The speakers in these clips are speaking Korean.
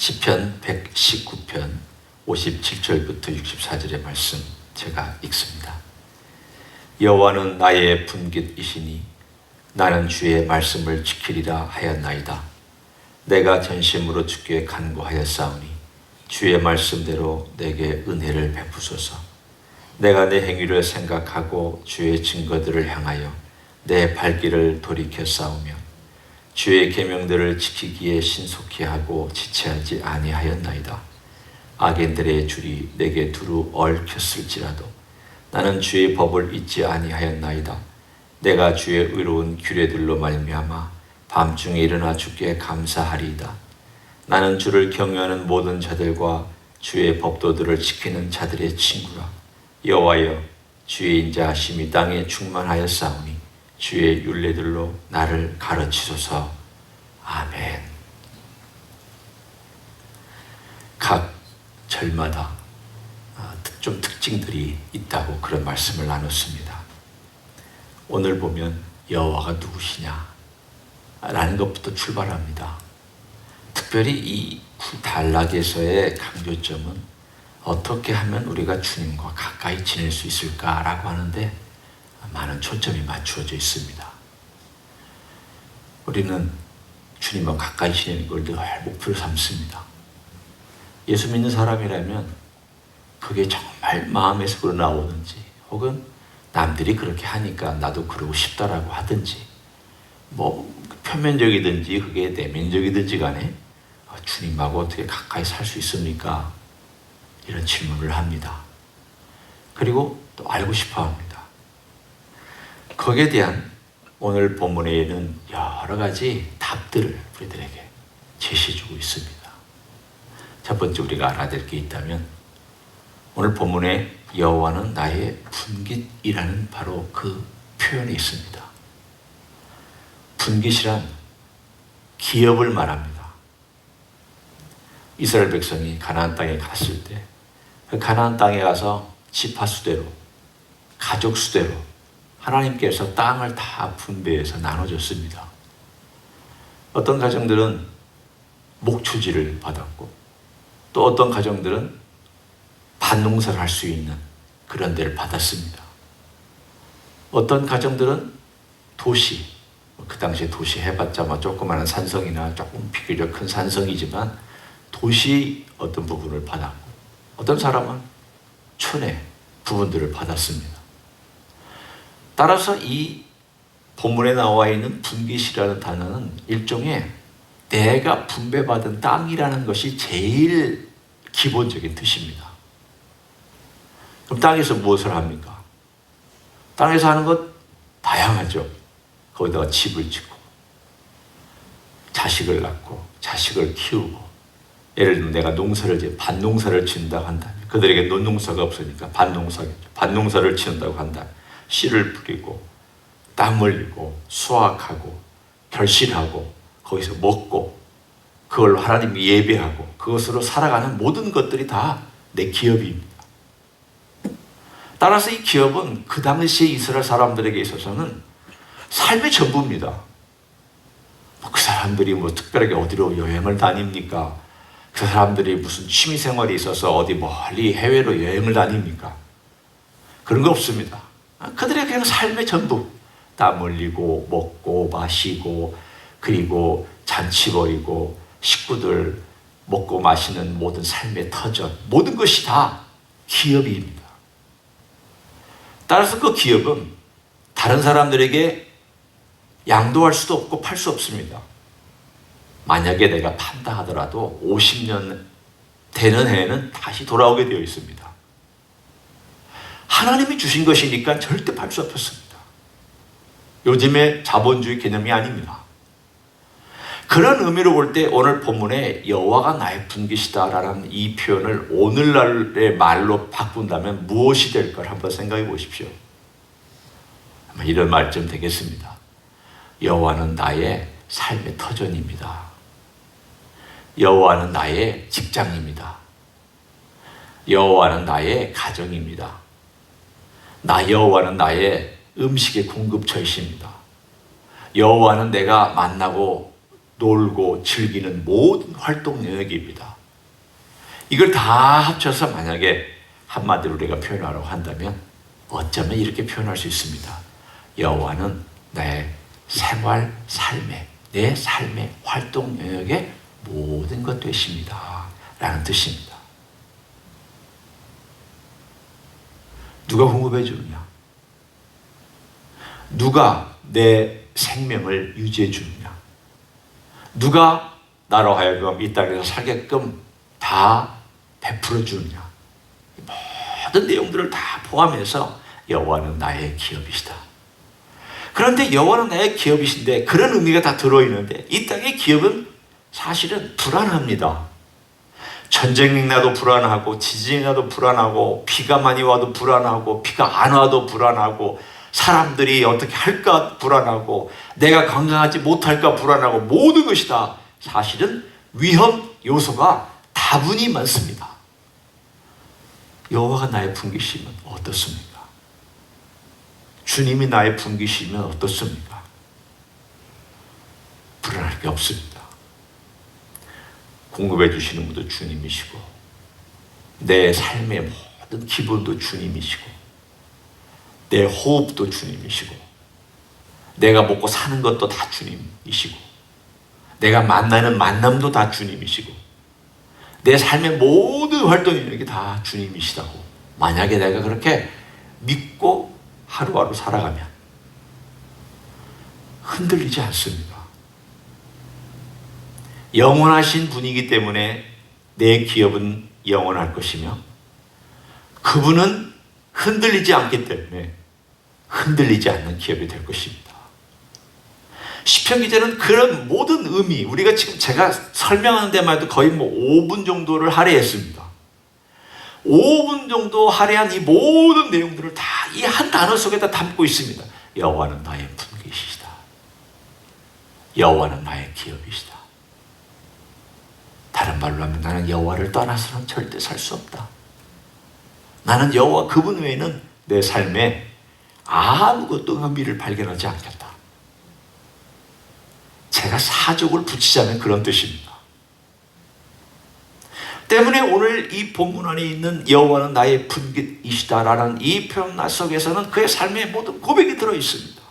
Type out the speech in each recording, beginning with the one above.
시편 119편 57절부터 64절의 말씀 제가 읽습니다. 여호와는 나의 분깃이시니 나는 주의 말씀을 지키리라 하였나이다. 내가 전심으로 주께 간구하였사오니 주의 말씀대로 내게 은혜를 베푸소서. 내가 내 행위를 생각하고 주의 증거들을 향하여 내 발길을 돌이켜 싸우며 주의 계명들을 지키기에 신속히 하고 지체하지 아니하였나이다. 악인들의 줄이 내게 두루 얽혔을지라도 나는 주의 법을 잊지 아니하였나이다. 내가 주의 의로운 규례들로 말미암아 밤중에 일어나 주께 감사하리이다. 나는 주를 경외하는 모든 자들과 주의 법도들을 지키는 자들의 친구라. 여호와여, 주의 인자하심이 땅에 충만하였사오니 주의 율례들로 나를 가르치소서. 아멘. 각 절마다 좀 특징들이 있다고 그런 말씀을 나눴습니다. 오늘 보면 여호와가 누구시냐 라는 것부터 출발합니다. 특별히 이 단락에서의 강조점은 어떻게 하면 우리가 주님과 가까이 지낼 수 있을까라고 하는데 많은 초점이 맞추어져 있습니다. 우리는 주님과 가까이 지내는 걸 늘 목표로 삼습니다. 예수 믿는 사람이라면 그게 정말 마음에서 나오는지 혹은 남들이 그렇게 하니까 나도 그러고 싶다라고 하든지 표면적이든지 그게 내면적이든지 간에 주님하고 어떻게 가까이 살 수 있습니까? 이런 질문을 합니다. 그리고 또 알고 싶어 합니다. 거기에 대한 오늘 본문에는 여러 가지 답들을 우리들에게 제시해주고 있습니다. 첫 번째 우리가 알아야 될 게 있다면 오늘 본문에 여호와는 나의 분깃이라는 바로 그 표현이 있습니다. 분깃이란 기업을 말합니다. 이스라엘 백성이 가나안 땅에 갔을 때 그 가나안 땅에 가서 지파 수대로 가족 수대로 하나님께서 땅을 다 분배해서 나눠줬습니다. 어떤 가정들은 목초지를 받았고 또 어떤 가정들은 밭농사를 할 수 있는 그런 데를 받았습니다. 어떤 가정들은 도시, 그 당시에 도시 해봤자 조그마한 산성이나 조금 비교적 큰 산성이지만 도시 어떤 부분을 받았고 어떤 사람은 촌의 부분들을 받았습니다. 따라서 이 본문에 나와 있는 분깃이라는 단어는 일종의 내가 분배받은 땅이라는 것이 제일 기본적인 뜻입니다. 그럼 땅에서 무엇을 합니까? 땅에서 하는 것 다양하죠. 거기다가 집을 짓고 자식을 낳고 자식을 키우고 예를 들면 내가 밭농사를 지은다고 한다면 그들에게 논농사가 없으니까 밭농사를 지은다고 한다면 씨를 뿌리고 땀 흘리고 수확하고 결실하고 거기서 먹고 그걸 하나님께 예배하고 그것으로 살아가는 모든 것들이 다 내 기업입니다. 따라서 이 기업은 그 당시에 이스라엘 사람들에게 있어서는 삶의 전부입니다. 그 사람들이 특별하게 어디로 여행을 다닙니까? 그 사람들이 무슨 취미 생활이 있어서 어디 멀리 해외로 여행을 다닙니까? 그런 거 없습니다. 그들의 그냥 삶의 전부, 땀 흘리고 먹고 마시고 그리고 잔치 벌이고 식구들 먹고 마시는 모든 삶의 터전, 모든 것이 다 기업입니다. 따라서 그 기업은 다른 사람들에게 양도할 수도 없고 팔 수 없습니다. 만약에 내가 판다 하더라도 50년 되는 해에는 다시 돌아오게 되어 있습니다. 하나님이 주신 것이니까 절대 팔 수 없었습니다. 요즘의 자본주의 개념이 아닙니다. 그런 의미로 볼 때 오늘 본문에 여호와가 나의 분깃이다라는 이 표현을 오늘날의 말로 바꾼다면 무엇이 될까 한번 생각해 보십시오. 아마 이런 말쯤 되겠습니다. 여호와는 나의 삶의 터전입니다. 여호와는 나의 직장입니다. 여호와는 나의 가정입니다. 여호와는 나의 음식의 공급처이십니다. 여호와는 내가 만나고 놀고 즐기는 모든 활동 영역입니다. 이걸 다 합쳐서 만약에 한마디로 우리가 표현하라고 한다면 어쩌면 이렇게 표현할 수 있습니다. 여호와는 나의 생활, 내 삶의 활동 영역의 모든 것 되십니다 라는 뜻입니다. 누가 공급해 주느냐? 누가 내 생명을 유지해 주느냐? 누가 나로 하여금 이 땅에서 살게끔 다 베풀어 주느냐? 모든 내용들을 다 포함해서 여호와는 나의 기업이시다. 그런데 여호와는 나의 기업이신데 그런 의미가 다 들어있는데 이 땅의 기업은 사실은 불안합니다. 전쟁이 나도 불안하고 지진이 나도 불안하고 비가 많이 와도 불안하고 비가 안 와도 불안하고 사람들이 어떻게 할까 불안하고 내가 건강하지 못할까 불안하고 모든 것이 다 사실은 위험 요소가 다분히 많습니다. 여호와가 나의 분기시면 어떻습니까? 주님이 나의 분기시면 어떻습니까? 불안할 게 없습니다. 공급해 주시는 분도 주님이시고 내 삶의 모든 기본도 주님이시고 내 호흡도 주님이시고 내가 먹고 사는 것도 다 주님이시고 내가 만나는 만남도 다 주님이시고 내 삶의 모든 활동 영역이 다 주님이시다고 만약에 내가 그렇게 믿고 하루하루 살아가면 흔들리지 않습니다. 영원하신 분이기 때문에 내 기업은 영원할 것이며 그분은 흔들리지 않기 때문에 흔들리지 않는 기업이 될 것입니다. 시편 기자는 그런 모든 의미, 우리가 지금 제가 설명하는 데만 해도 거의 5분 정도를 할애했습니다. 5분 정도 할애한 이 모든 내용들을 다 이 한 단어 속에다 담고 있습니다. 여호와는 나의 분기시다. 여호와는 나의 기업이시다. 다른 말로 하면 나는 여호와를 떠나서는 절대 살 수 없다. 나는 여호와 그분 외에는 내 삶에 아무것도 의미를 발견하지 않겠다. 제가 사족을 붙이자면 그런 뜻입니다. 때문에 오늘 이 본문 안에 있는 여호와는 나의 분깃이시다라는 이 표현 속에서는 그의 삶의 모든 고백이 들어있습니다.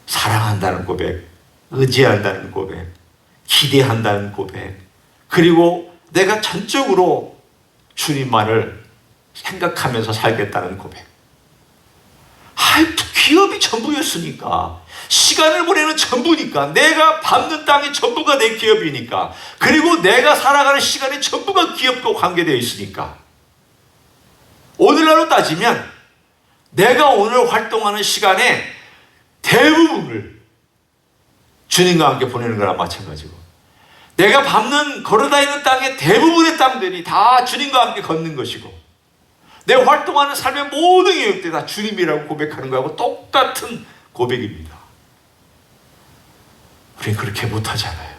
사랑한다는 고백, 의지한다는 고백, 기대한다는 고백, 그리고 내가 전적으로 주님만을 생각하면서 살겠다는 고백. 기업이 전부였으니까, 시간을 보내는 전부니까, 내가 밟는 땅이 전부가 내 기업이니까, 그리고 내가 살아가는 시간이 전부가 기업과 관계되어 있으니까, 오늘날로 따지면 내가 오늘 활동하는 시간의 대부분을 주님과 함께 보내는 거랑 마찬가지고, 내가 밟는 걸어다니는 땅의 대부분의 땅들이 다 주님과 함께 걷는 것이고, 내 활동하는 삶의 모든 영역들이 다 주님이라고 고백하는 거하고 똑같은 고백입니다. 우리는 그렇게 못하잖아요.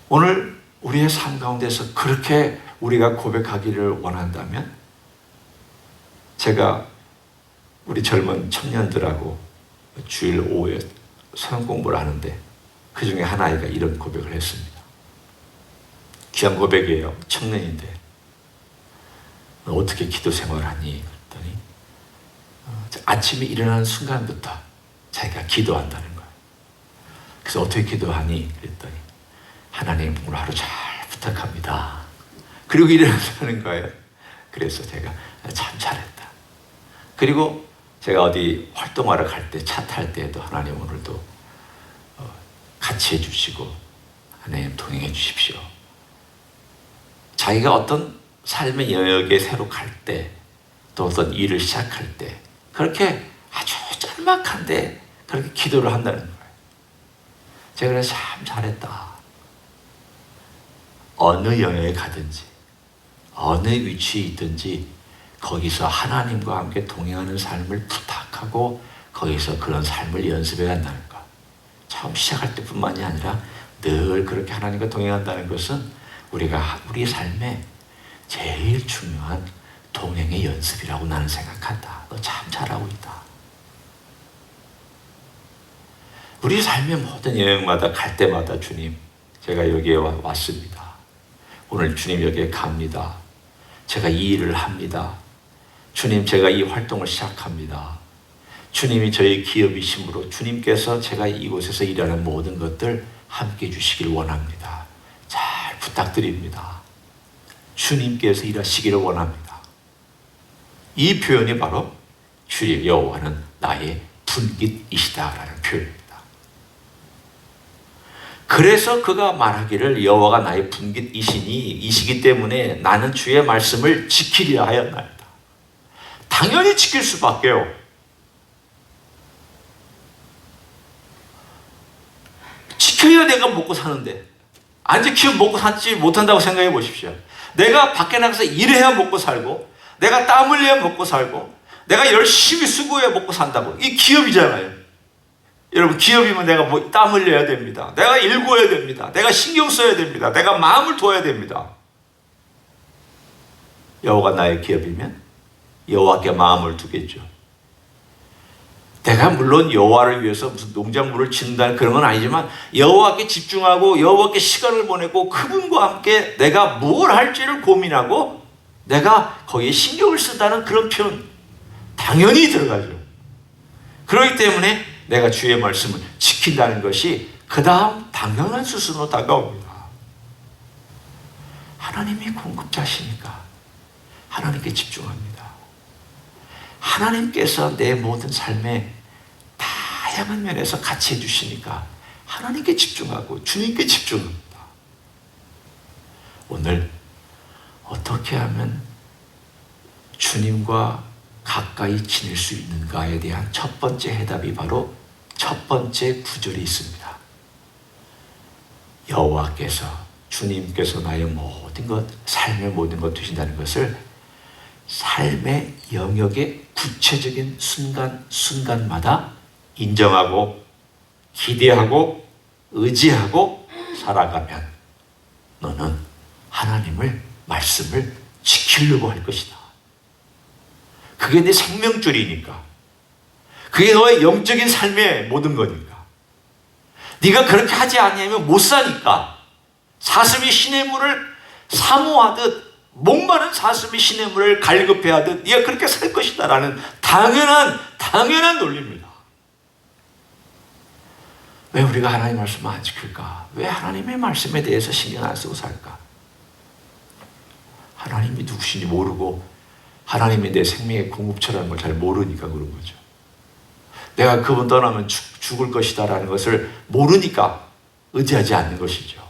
오늘 우리의 삶 가운데서 그렇게 우리가 고백하기를 원한다면, 제가 우리 젊은 청년들하고 주일 오후에 성경 공부를 하는데 그 중에 한 아이가 이런 고백을 했습니다. 귀한 고백이에요. 청년인데 어떻게 기도 생활하니? 그랬더니 아침에 일어나는 순간부터 자기가 기도한다는 거예요. 그래서 어떻게 기도하니? 그랬더니 하나님 오늘 하루 잘 부탁합니다. 그리고 일어난다는 거예요. 그래서 제가 참 잘했다. 그리고 제가 어디 활동하러 갈 때, 차 탈 때도 하나님 오늘도 같이 해주시고 하나님 동행해 주십시오. 자기가 어떤 삶의 영역에 새로 갈 때, 또 어떤 일을 시작할 때 그렇게 아주 짤막한데 그렇게 기도를 한다는 거예요. 제가 그래서 참 잘했다. 어느 영역에 가든지 어느 위치에 있든지 거기서 하나님과 함께 동행하는 삶을 부탁하고 거기서 그런 삶을 연습해 간다는 것. 처음 시작할 때뿐만이 아니라 늘 그렇게 하나님과 동행한다는 것은 우리가 우리 삶에 제일 중요한 동행의 연습이라고 나는 생각한다. 너 참 잘하고 있다. 우리 삶의 모든 여행마다 갈 때마다 주님, 제가 여기에 왔습니다. 오늘 주님 여기에 갑니다. 제가 이 일을 합니다. 주님, 제가 이 활동을 시작합니다. 주님이 저희 기업이심으로 주님께서 제가 이곳에서 일하는 모든 것들 함께 해주시길 원합니다. 잘 부탁드립니다. 주님께서 일하시기를 원합니다. 이 표현이 바로 주의 여호와는 나의 분깃이시다라는 표현입니다. 그래서 그가 말하기를 여호와가 나의 분깃이시기 때문에 나는 주의 말씀을 지키려 하였나이다. 당연히 지킬 수밖에요. 지켜야 내가 먹고 사는데 안 지키면 먹고 살지 못한다고 생각해 보십시오. 내가 밖에 나가서 일해야 먹고 살고 내가 땀 흘려야 먹고 살고 내가 열심히 수고해야 먹고 산다고. 이 기업이잖아요. 여러분, 기업이면 내가 땀 흘려야 됩니다. 내가 일구어야 됩니다. 내가 신경 써야 됩니다. 내가 마음을 둬야 됩니다. 여호와가 나의 기업이면 여호와께 마음을 두겠죠. 내가 물론 여호와를 위해서 무슨 농작물을 짓는다는 그런 건 아니지만 여호와께 집중하고 여호와께 시간을 보내고 그분과 함께 내가 뭘 할지를 고민하고 내가 거기에 신경을 쓴다는 그런 표현 당연히 들어가죠. 그렇기 때문에 내가 주의 말씀을 지킨다는 것이 그 다음 당연한 수순으로 다가옵니다. 하나님이 공급자시니까 하나님께 집중합니다. 하나님께서 내 모든 삶에 다양한 면에서 같이 해주시니까 하나님께 집중하고 주님께 집중합니다. 오늘 어떻게 하면 주님과 가까이 지낼 수 있는가에 대한 첫 번째 해답이 바로 첫 번째 구절에 있습니다. 여호와께서 주님께서 나의 모든 것, 삶의 모든 것 되신다는 것을 삶의 영역의 구체적인 순간마다 인정하고 기대하고 의지하고 살아가면 너는 하나님을 말씀을 지키려고 할 것이다. 그게 네 생명줄이니까. 그게 너의 영적인 삶의 모든 거니까. 네가 그렇게 하지 않으면 못 사니까. 사슴이 시냇물을 사모하듯 목마른 사슴이 시냇물을 갈급해하듯 네가 그렇게 살 것이다 라는 당연한 논리입니다. 왜 우리가 하나님의 말씀을 안 지킬까? 왜 하나님의 말씀에 대해서 신경 안 쓰고 살까? 하나님이 누구신지 모르고 하나님이 내 생명의 공급처라는 걸 잘 모르니까 그런 거죠. 내가 그분 떠나면 죽을 것이다 라는 것을 모르니까 의지하지 않는 것이죠.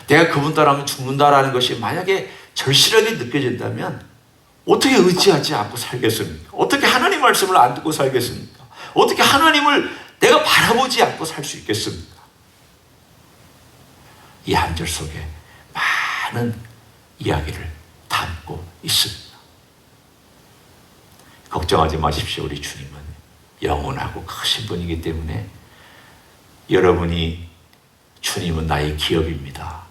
내가 그분 떠나면 죽는다라는 것이 만약에 절실하게 느껴진다면 어떻게 의지하지 않고 살겠습니까? 어떻게 하나님 말씀을 안 듣고 살겠습니까? 어떻게 하나님을 내가 바라보지 않고 살 수 있겠습니까? 이 한 절 속에 많은 이야기를 담고 있습니다. 걱정하지 마십시오. 우리 주님은 영원하고 크신 분이기 때문에 여러분이 주님은 나의 기업입니다.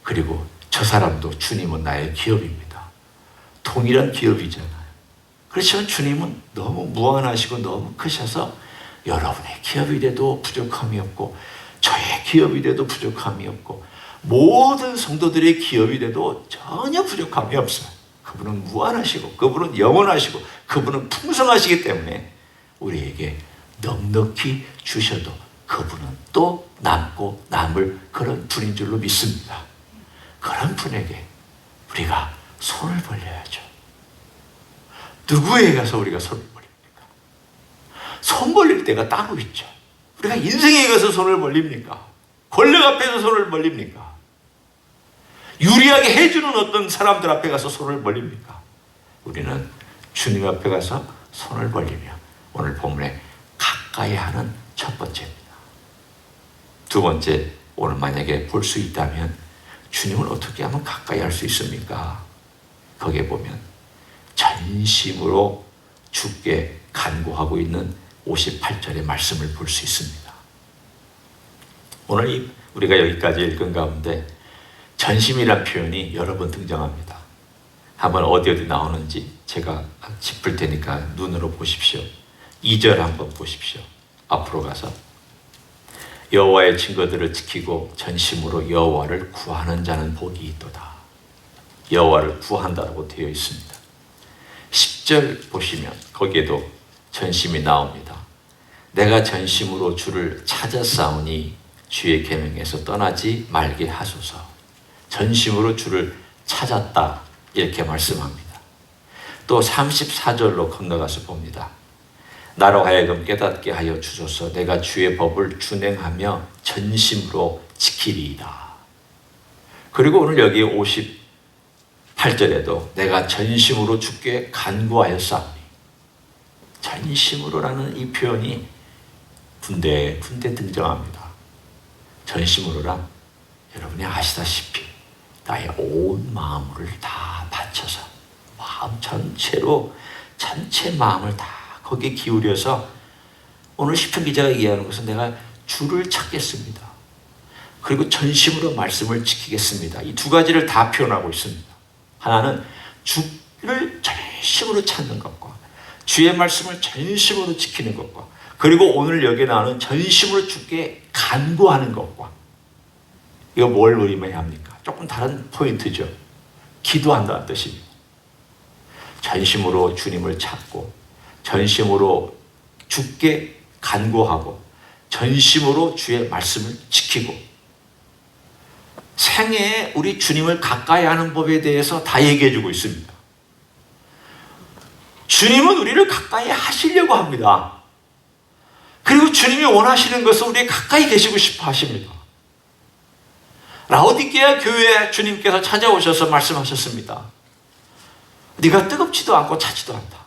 그리고 저 사람도 주님은 나의 기업입니다. 동일한 기업이잖아요. 그렇지만 주님은 너무 무한하시고 너무 크셔서 여러분의 기업이 돼도 부족함이 없고 저의 기업이 돼도 부족함이 없고 모든 성도들의 기업이 돼도 전혀 부족함이 없어요. 그분은 무한하시고 그분은 영원하시고 그분은 풍성하시기 때문에 우리에게 넉넉히 주셔도 그분은 또 남고 남을 그런 분인 줄로 믿습니다. 그런 분에게 우리가 손을 벌려야죠. 누구에게 가서 우리가 손을 벌립니까? 손 벌릴 때가 따로 있죠. 우리가 인생에 가서 손을 벌립니까? 권력 앞에서 손을 벌립니까? 유리하게 해주는 어떤 사람들 앞에 가서 손을 벌립니까? 우리는 주님 앞에 가서 손을 벌리며 오늘 본문에 가까이 하는 첫 번째입니다. 두 번째, 오늘 만약에 볼 수 있다면 주님을 어떻게 하면 가까이 할 수 있습니까? 거기에 보면 전심으로 주께 간구하고 있는 58절의 말씀을 볼 수 있습니다. 오늘 우리가 여기까지 읽은 가운데 전심이란 표현이 여러 번 등장합니다. 한번 어디 나오는지 제가 짚을 테니까 눈으로 보십시오. 2절 한번 보십시오. 앞으로 가서 여호와의 증거들을 지키고 전심으로 여호와를 구하는 자는 복이 있도다. 여호와를 구한다라고 되어 있습니다. 10절 보시면 거기에도 전심이 나옵니다. 내가 전심으로 주를 찾았사오니 주의 계명에서 떠나지 말게 하소서. 전심으로 주를 찾았다 이렇게 말씀합니다. 또 34절로 건너가서 봅니다. 나로 하여금 깨닫게 하여 주소서. 내가 주의 법을 준행하며 전심으로 지키리이다. 그리고 오늘 여기 58절에도 내가 전심으로 주께 간구하였사오니, 전심으로라는 이 표현이 군데 등장합니다. 전심으로란 여러분이 아시다시피 나의 온 마음을 다 바쳐서 마음 전체로 전체 마음을 다 거기에 기울여서 오늘 시편 기자가 얘기하는 것은 내가 주를 찾겠습니다. 그리고 전심으로 말씀을 지키겠습니다. 이 두 가지를 다 표현하고 있습니다. 하나는 주를 전심으로 찾는 것과 주의 말씀을 전심으로 지키는 것과 그리고 오늘 여기에 나오는 전심으로 주께 간구하는 것과 이거 뭘 의미해야 합니까? 조금 다른 포인트죠. 기도한다는 뜻입니다. 전심으로 주님을 찾고 전심으로 주께 간구하고 전심으로 주의 말씀을 지키고 생애에 우리 주님을 가까이 하는 법에 대해서 다 얘기해 주고 있습니다. 주님은 우리를 가까이 하시려고 합니다. 그리고 주님이 원하시는 것은 우리 가까이 계시고 싶어 하십니다. 라오디게아 교회에 주님께서 찾아오셔서 말씀하셨습니다. 네가 뜨겁지도 않고 차지도 않다.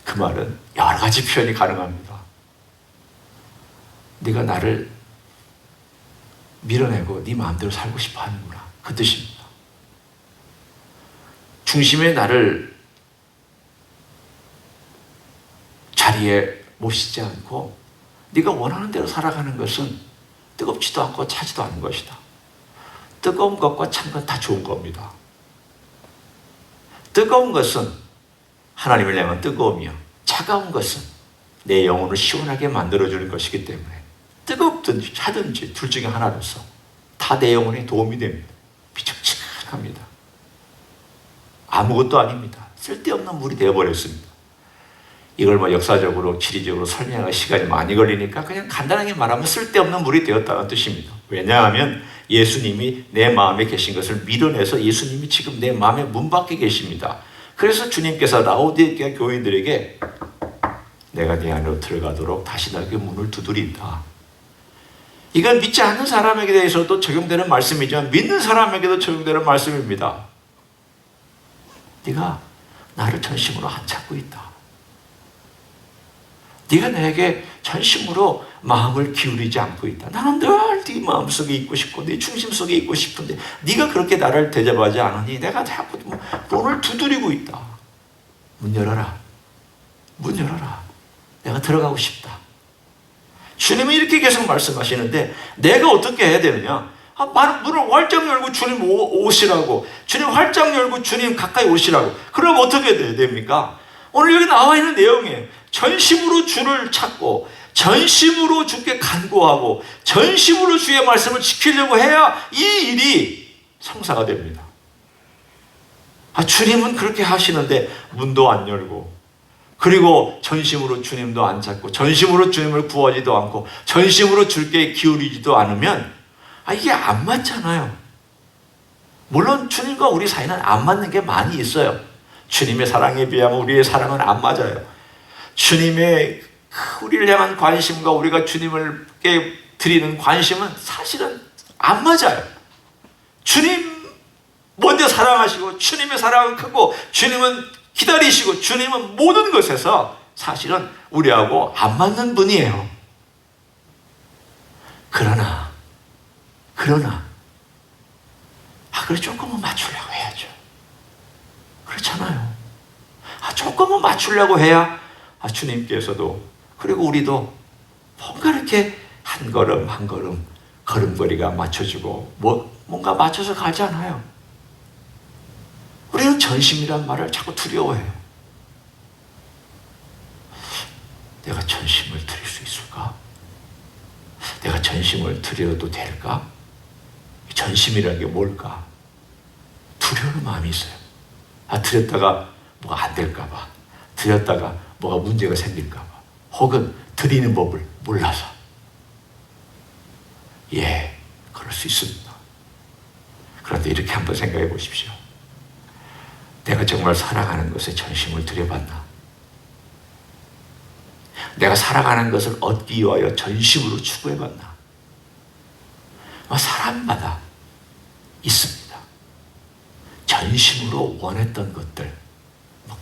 그 말은 여러 가지 표현이 가능합니다. 네가 나를 밀어내고 네 마음대로 살고 싶어 하는구나. 그 뜻입니다. 중심에 나를 자리에 모시지 않고 네가 원하는 대로 살아가는 것은 뜨겁지도 않고 차지도 않은 것이다. 뜨거운 것과 찬 건 다 좋은 겁니다. 뜨거운 것은 하나님을 향한 뜨거움이요, 차가운 것은 내 영혼을 시원하게 만들어주는 것이기 때문에 뜨겁든지 차든지 둘 중에 하나로서 다 내 영혼에 도움이 됩니다. 비참합니다. 아무것도 아닙니다. 쓸데없는 물이 되어버렸습니다. 이걸 뭐 역사적으로 지리적으로 설명할 시간이 많이 걸리니까 그냥 간단하게 말하면 쓸데없는 물이 되었다는 뜻입니다. 왜냐하면 예수님이 내 마음에 계신 것을 밀어내서 예수님이 지금 내 마음의 문 밖에 계십니다. 그래서 주님께서 라오디게아 교인들에게 내가 네 안으로 들어가도록 다시 너에게 문을 두드린다. 이건 믿지 않는 사람에게 대해서도 적용되는 말씀이지만 믿는 사람에게도 적용되는 말씀입니다. 네가 나를 전심으로 안 찾고 있다. 네가 내게 전심으로 마음을 기울이지 않고 있다. 나는 늘 네 마음속에 있고 싶고 네 중심 속에 있고 싶은데 네가 그렇게 나를 대접하지 않으니 내가 자꾸 문을 두드리고 있다. 문 열어라. 문 열어라. 내가 들어가고 싶다. 주님이 이렇게 계속 말씀하시는데 내가 어떻게 해야 되느냐? 문을 활짝 열고 주님 오시라고, 주님 활짝 열고 주님 가까이 오시라고. 그럼 어떻게 해야 됩니까? 오늘 여기 나와 있는 내용이에요. 전심으로 주를 찾고 전심으로 주께 간구하고 전심으로 주의 말씀을 지키려고 해야 이 일이 성사가 됩니다. 주님은 그렇게 하시는데 문도 안 열고 그리고 전심으로 주님도 안 찾고 전심으로 주님을 구하지도 않고 전심으로 주께 기울이지도 않으면 이게 안 맞잖아요. 물론 주님과 우리 사이는 안 맞는 게 많이 있어요. 주님의 사랑에 비하면 우리의 사랑은 안 맞아요. 주님의 우리를 향한 관심과 우리가 주님께 드리는 관심은 사실은 안 맞아요. 주님 먼저 사랑하시고 주님의 사랑은 크고 주님은 기다리시고 주님은 모든 것에서 사실은 우리하고 안 맞는 분이에요. 그러나 그래 조금은 맞추려고 해야죠. 그렇잖아요. 조금은 맞추려고 해야 주님께서도 그리고 우리도 뭔가 이렇게 한 걸음 한 걸음 걸음걸이가 맞춰지고 뭔가 맞춰서 가잖아요. 우리는 전심이란 말을 자꾸 두려워해요. 내가 전심을 드릴 수 있을까? 내가 전심을 드려도 될까? 전심이라는 게 뭘까? 두려운 마음이 있어요. 드렸다가 뭐가 안 될까 봐, 드렸다가 뭐가 문제가 생길까 봐, 혹은 드리는 법을 몰라서. 예, 그럴 수 있습니다. 그런데 이렇게 한번 생각해 보십시오. 내가 정말 살아가는 것에 전심을 들여봤나? 내가 살아가는 것을 얻기 위하여 전심으로 추구해봤나? 사람마다 있습니다. 전심으로 원했던 것들.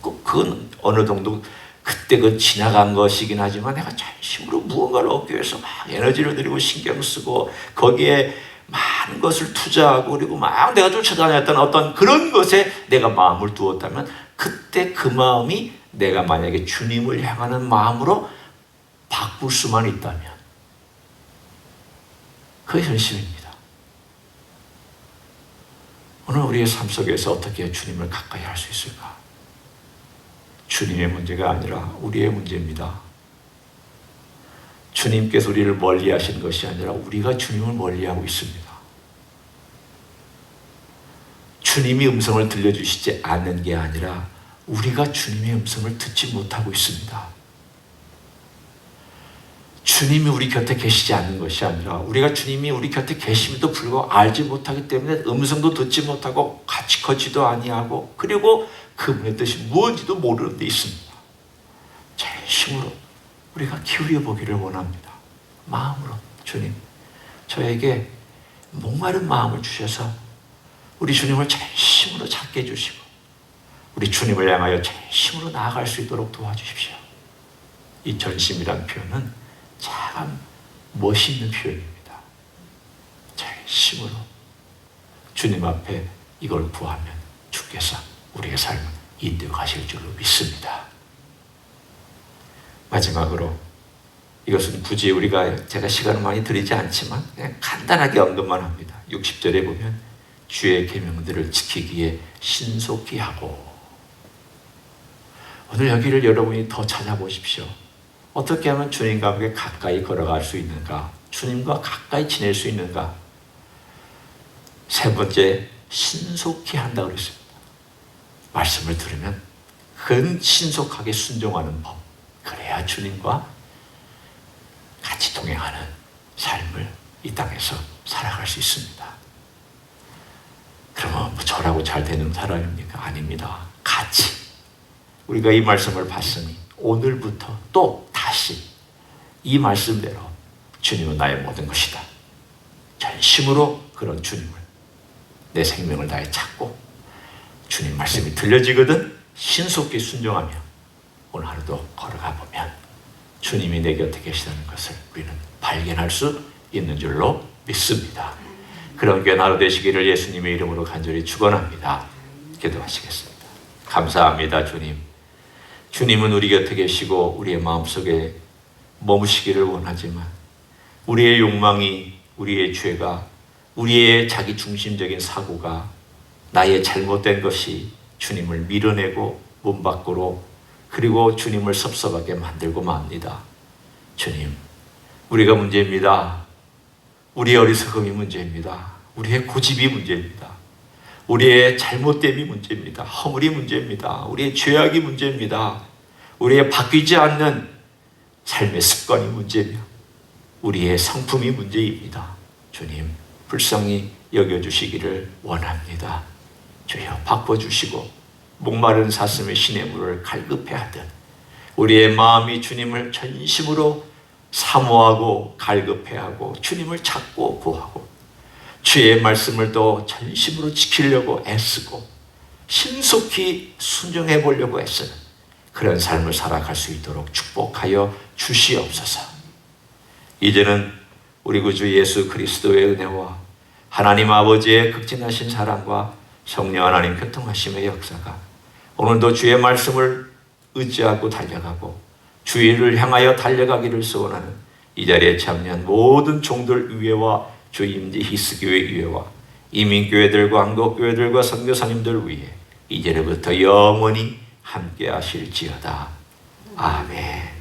그건 어느 정도 그때 그 지나간 것이긴 하지만 내가 전심으로 무언가를 얻기 위해서 막 에너지를 들이고 신경 쓰고 거기에 많은 것을 투자하고 그리고 막 내가 쫓아다녔던 어떤 그런 것에 내가 마음을 두었다면 그때 그 마음이 내가 만약에 주님을 향하는 마음으로 바꿀 수만 있다면 그게 전심입니다. 오늘 우리의 삶 속에서 어떻게 주님을 가까이 할 수 있을까? 주님의 문제가 아니라 우리의 문제입니다. 주님께서 우리를 멀리 하신 것이 아니라 우리가 주님을 멀리하고 있습니다. 주님이 음성을 들려주시지 않는 게 아니라 우리가 주님의 음성을 듣지 못하고 있습니다. 주님이 우리 곁에 계시지 않는 것이 아니라 우리가 주님이 우리 곁에 계심에도 불구하고 알지 못하기 때문에 음성도 듣지 못하고 같이 걷지도 아니하고 그리고 그분의 뜻이 무엇인지도 모르는 데 있습니다. 진심으로 우리가 기울여 보기를 원합니다. 마음으로 주님, 저에게 목마른 마음을 주셔서 우리 주님을 진심으로 찾게 해주시고 우리 주님을 향하여 진심으로 나아갈 수 있도록 도와주십시오. 이 전심이라는 표현은 참 멋있는 표현입니다. 진심으로 주님 앞에 이걸 구하면 주께서 우리의 삶을 인도해 가실 줄로 믿습니다. 마지막으로 이것은 굳이 제가 시간을 많이 들이지 않지만 그냥 간단하게 언급만 합니다. 60절에 보면 주의 계명들을 지키기에 신속히 하고. 오늘 여기를 여러분이 더 찾아보십시오. 어떻게 하면 주님과 함께 가까이 걸어갈 수 있는가? 주님과 가까이 지낼 수 있는가? 세 번째, 신속히 한다고 그랬습니다. 말씀을 들으면 신속하게 순종하는 법. 그래야 주님과 같이 동행하는 삶을 이 땅에서 살아갈 수 있습니다. 그러면 저라고 잘 되는 사람입니까? 아닙니다. 같이 우리가 이 말씀을 봤으니 오늘부터 또 다시 이 말씀대로 주님은 나의 모든 것이다. 전심으로 그런 주님을 내 생명을 다해 찾고 주님 말씀이 들려지거든 신속히 순종하며 오늘 하루도 걸어가 보면 주님이 내 곁에 계시다는 것을 우리는 발견할 수 있는 줄로 믿습니다. 그런 귀한 하루 되시기를 예수님의 이름으로 간절히 축원합니다. 기도하시겠습니다. 감사합니다. 주님은 우리 곁에 계시고 우리의 마음속에 머무시기를 원하지만 우리의 욕망이, 우리의 죄가, 우리의 자기중심적인 사고가, 나의 잘못된 것이 주님을 밀어내고 문 밖으로 그리고 주님을 섭섭하게 만들고 맙니다. 주님, 우리가 문제입니다. 우리의 어리석음이 문제입니다. 우리의 고집이 문제입니다. 우리의 잘못됨이 문제입니다. 허물이 문제입니다. 우리의 죄악이 문제입니다. 우리의 바뀌지 않는 삶의 습관이 문제며 우리의 성품이 문제입니다. 주님, 불쌍히 여겨주시기를 원합니다. 주여 바꿔주시고 목마른 사슴의 시냇물을 갈급해 하듯 우리의 마음이 주님을 전심으로 사모하고 갈급해하고 주님을 찾고 구하고 주의 말씀을 또 전심으로 지키려고 애쓰고 신속히 순종해 보려고 애쓰는 그런 삶을 살아갈 수 있도록 축복하여 주시옵소서. 이제는 우리 구주 예수 그리스도의 은혜와 하나님 아버지의 극진하신 사랑과 성령 하나님 교통하심의 역사가 오늘도 주의 말씀을 의지하고 달려가고 주의를 향하여 달려가기를 소원하는 이 자리에 참여한 모든 종들 위에와 주 임지 히스교회 위에와 이민교회들과 한국교회들과 선교사님들 위에 이제부터 영원히 함께 하실지어다. 아멘.